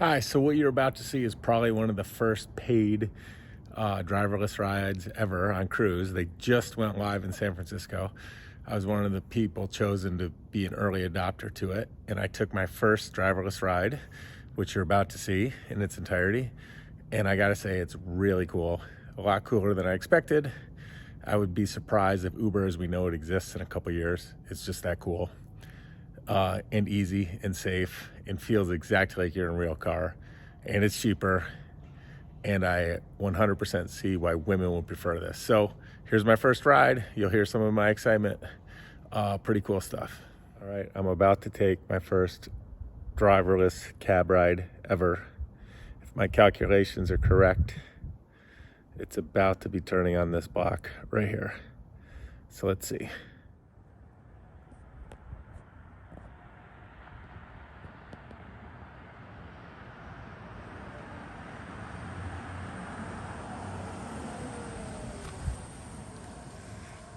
Hi, so what you're about to see is probably one of the first paid driverless rides ever on cruise. They just went live in San Francisco. I was one of the people chosen to be an early adopter to it, and I took my first driverless ride, which you're about to see in its entirety. And I gotta say, it's really cool, a lot cooler than I expected. I would be surprised if Uber as we know it exists in a couple years. It's just that cool. And easy and safe and feels exactly like you're in a real car, and it's cheaper, and I 100% see why women would prefer this. So here's my first ride. You'll hear some of my excitement. Pretty cool stuff. All right, I'm about to take my first driverless cab ride ever. If my calculations are correct, it's about to be turning on this block right here. So let's see.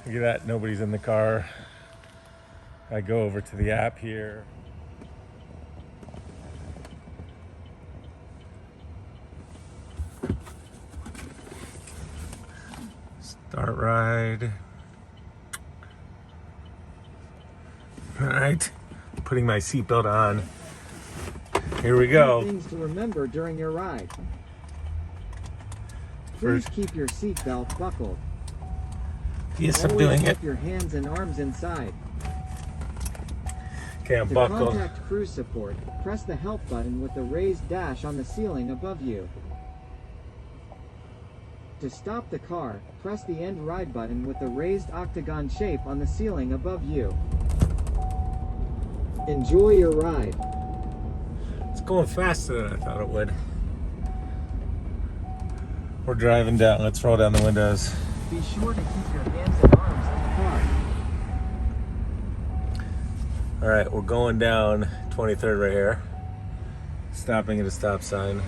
Look at that, nobody's in the car. I go over to the app here. Start ride. All right, putting my seatbelt on. Here we go. Things to remember during your ride. Please keep your seatbelt buckled. Yes, I'm Always doing it. keep your hands and arms inside. Okay, I'm To buckled. contact cruise support, press the help button with the raised dash on the ceiling above you. To stop the car, press the end ride button with the raised octagon shape on the ceiling above you. Enjoy your ride. It's going faster than I thought it would. We're driving down. Let's roll down the windows. Be sure to keep your hands and arms in the car. All right, we're going down 23rd right here. Stopping at a stop sign.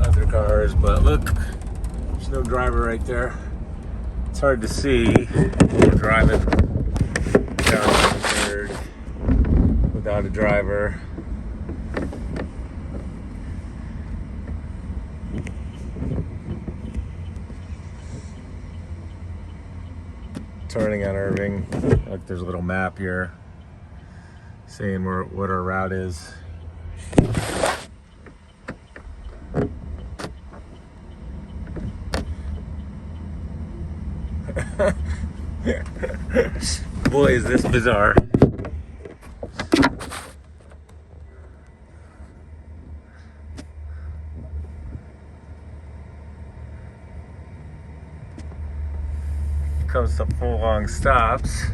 Other cars, but look, there's no driver right there. It's hard to see. We're driving down 23rd without a driver. Turning on Irving. Look, there's a little map here saying what our route is. Boy, is this bizarre. Comes to full long stops.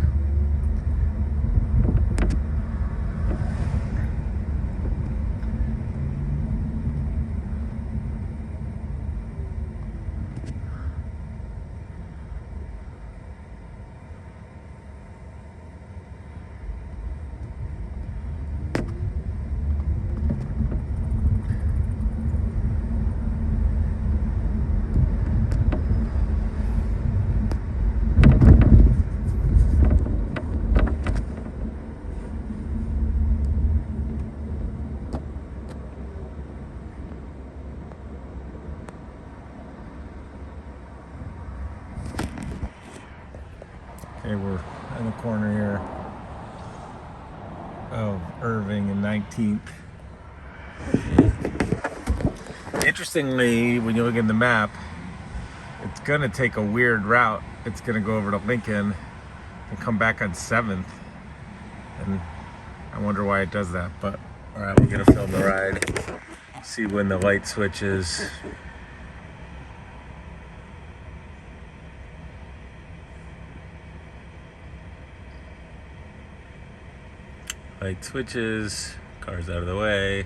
Okay, we're in the corner here of Irving and 19th. Interestingly, when you look in the map, it's gonna take a weird route. It's gonna go over to Lincoln and come back on 7th. And I wonder why it does that, but all right, we're gonna film the ride. See when the light switches. Light switches, car's out of the way.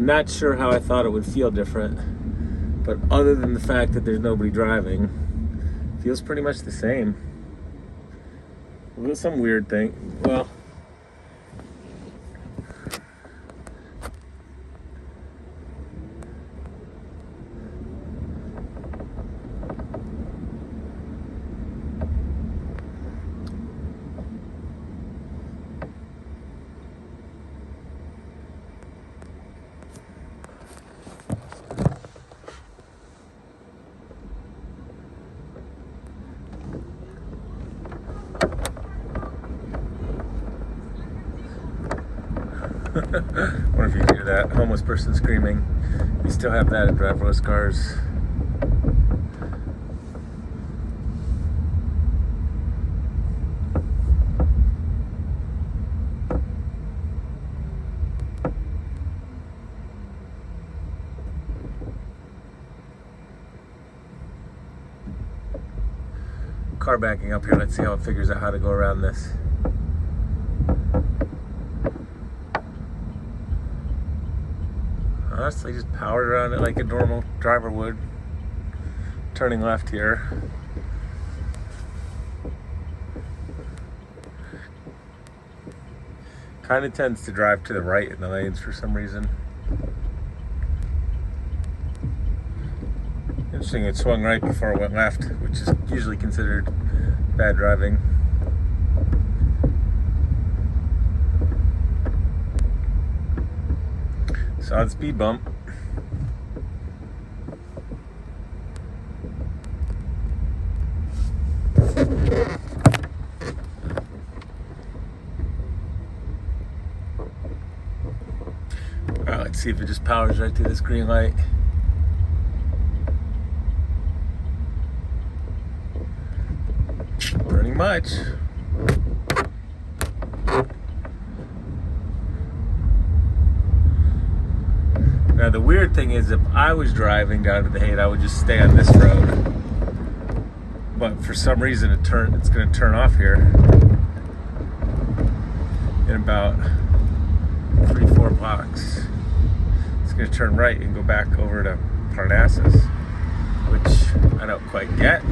not sure how I thought it would feel different, but other than the fact that there's nobody driving, it feels pretty much the same. There's some weird thing. Well, I wonder if you can hear that homeless person screaming. You still have that in driverless cars. Car backing up here. Let's see how it figures out how to go around this. Honestly, just powered around it like a normal driver would. Turning left here. Kind of tends to drive to the right in the lanes for some reason. Interesting, it swung right before it went left, which is usually considered bad driving. Saw the speed bump. Alright, let's see if it just powers right through this green light. Pretty much. Now the weird thing is, if I was driving down to the Haight, I would just stay on this road. But for some reason it's going to turn off here in about 3-4 blocks. It's going to turn right and go back over to Parnassus, which I don't quite get.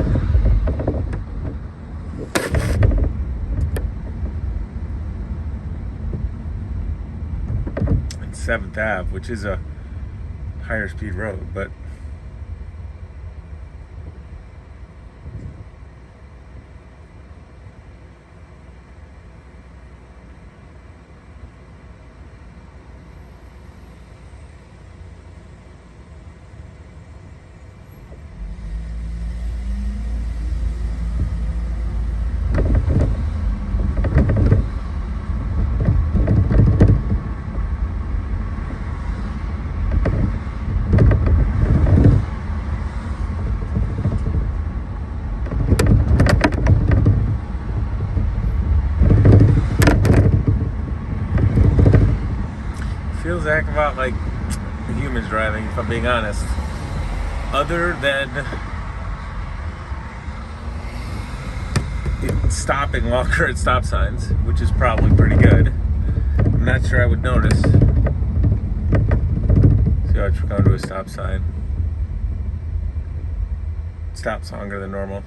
It's 7th Ave, which is a higher speed road, but feels a heck about like the humans driving, if I'm being honest. Other than it stopping longer at stop signs, which is probably pretty good. I'm not sure I would notice. See, I come to a stop sign. Stops longer than normal.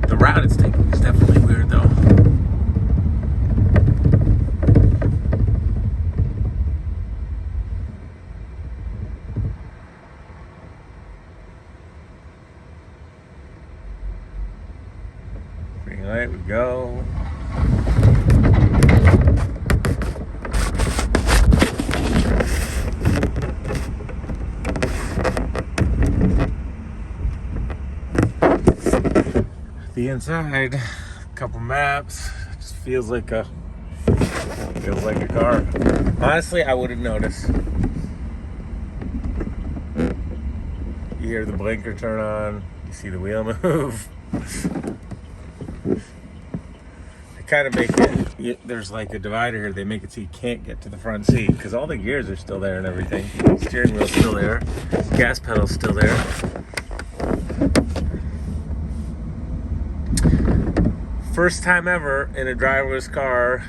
The route it's taking is definitely weird though. Green light, we go. The inside, a couple maps, just feels like a car. Honestly, I wouldn't notice. You hear the blinker turn on, you see the wheel move. They kind of make it, there's like a divider here, they make it so you can't get to the front seat because all the gears are still there and everything. Steering wheel's still there, gas pedal's still there. First time ever in a driverless car.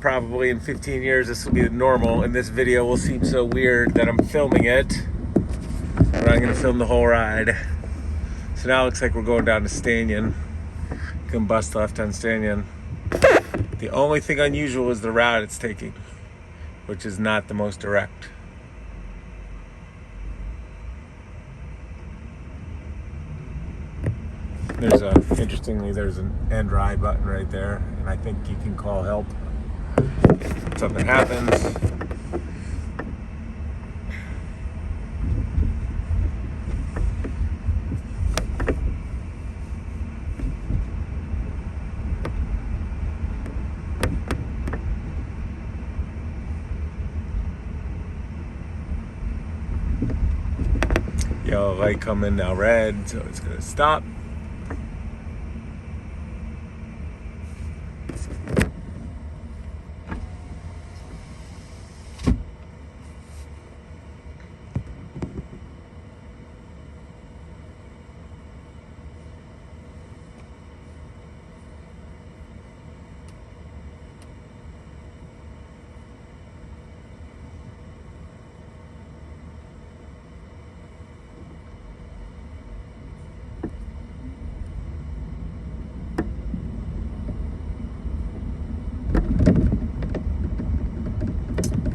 Probably in 15 years this will be normal, and this video will seem so weird that I'm filming it. But I'm gonna film the whole ride. So now it looks like we're going down to Stanion. You can bust left on Stanion. The only thing unusual is the route it's taking, which is not the most direct. Interestingly, there's an end ride button right there, and I think you can call help if something happens. Yellow light coming, now red, so it's gonna stop.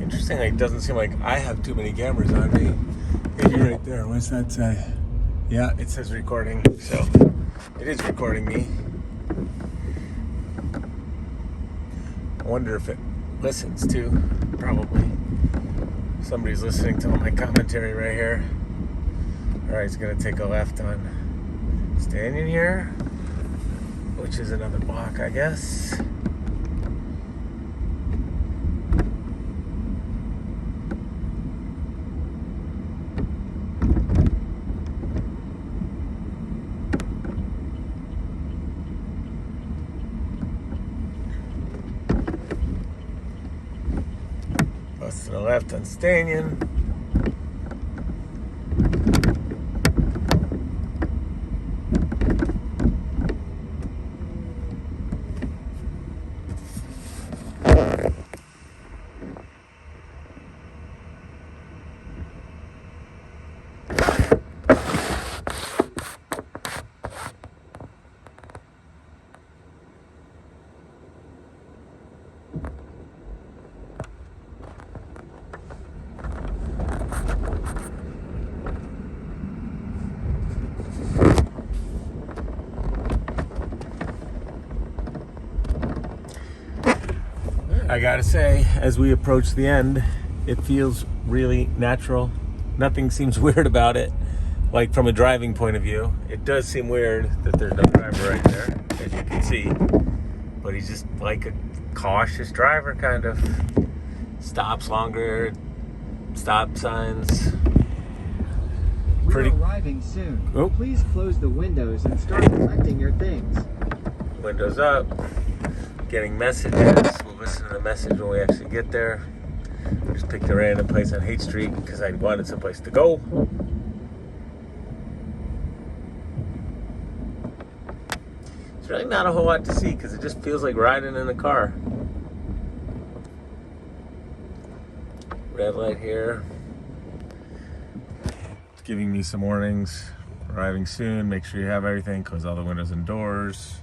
Interestingly, it doesn't seem like I have too many cameras on me. Maybe right there. What's that say? Yeah, it says recording, so it is recording me. I wonder if it listens too. Probably. Somebody's listening to all my commentary right here. All right, he's gonna take a left on Stanion here, which is another block, I guess. Bus to the left on Stanion. I gotta say, as we approach the end, it feels really natural. Nothing seems weird about it. Like from a driving point of view, it does seem weird that there's no driver right there, as you can see. But he's just like a cautious driver, kind of. Stops longer, stop signs. We're arriving soon. Oh. Please close the windows and start collecting your things. Windows up. Getting messages. We'll listen to the message when we actually get there. Just picked a random place on Haight Street because I wanted someplace to go. It's really not a whole lot to see because it just feels like riding in a car. Red light here. It's giving me some warnings. Arriving soon. Make sure you have everything. Close all the windows and doors.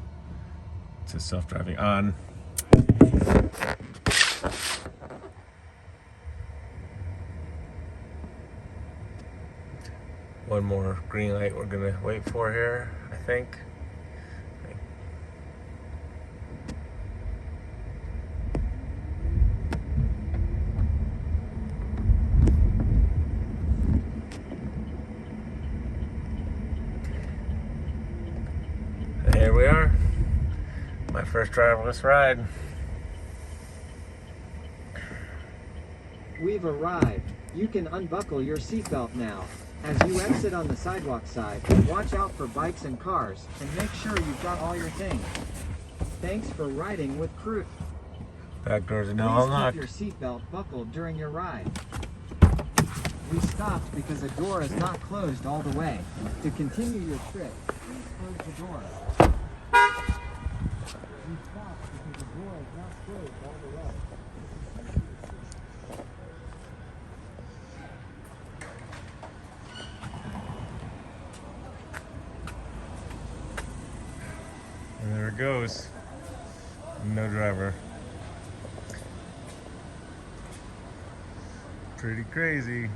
It says self-driving on. One more green light we're gonna wait for here, I think. And here we are. My first driverless ride. We've arrived. You can unbuckle your seatbelt now. As you exit on the sidewalk side, watch out for bikes and cars, and make sure you've got all your things. Thanks for riding with Cruise. Back doors are now unlocked. Please keep your seatbelt buckled during your ride. We stopped because the door is not closed all the way. To continue your trip, please close the door. we stopped because the door is not closed all the way. And there it goes. No driver. Pretty crazy.